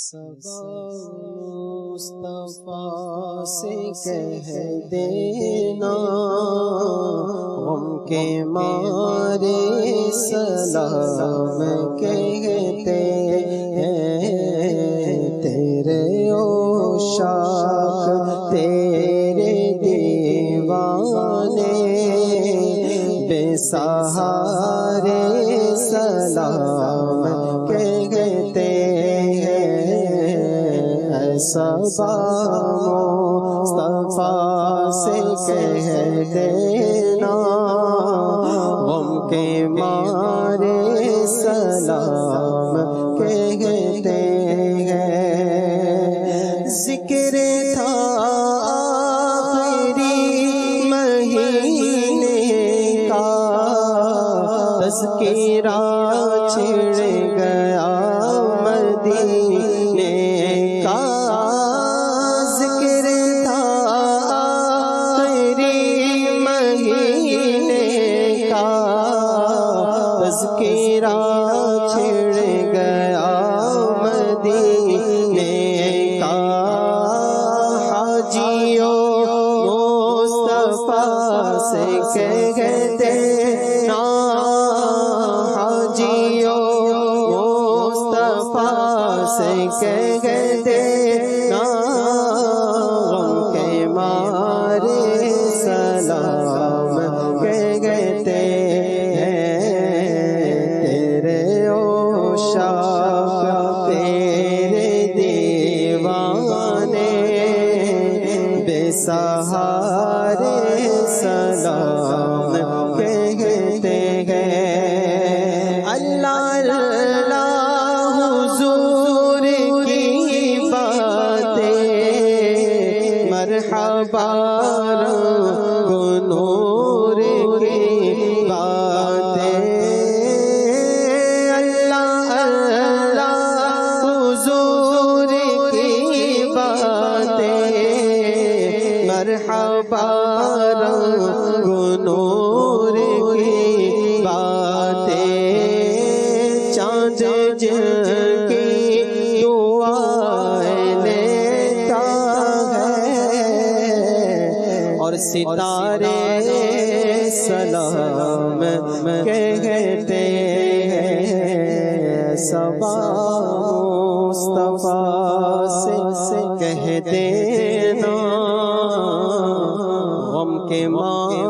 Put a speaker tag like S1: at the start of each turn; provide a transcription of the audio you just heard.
S1: صبا مصطفیٰ سے کہہ دینا غم کے مارے سلام کہتے ہیں تیرے عشاق تیرے دیوانے بے سہارے سلام کہتے صبا مصطفیٰ سے کہہ دینا غم کے مارے سلام کہتے ہیں ذکر تھا آخری مہینے کا تذکرہ چھڑ گیا مدینے کا تذکرہ چھڑ گیا مدینے کا حاجیوں مصطفیٰ سے کہہ دینا حاجیوں مصطفیٰ سے کہہ دینا غم کے مارے سلام کہتے سہارے سلام کہتے ہیں اللہ اللہ حضور کی باتیں مرحبا رنگ نور کی باتیں اللہ اللہ حضور کی باتیں مرحبا رنگ نور کی باتیں چاند کی دعائیں لیتا ہے اور ستارے سلام کہتے ہیں صبا مصطفیٰ سے کہہ دینا غم کے ماں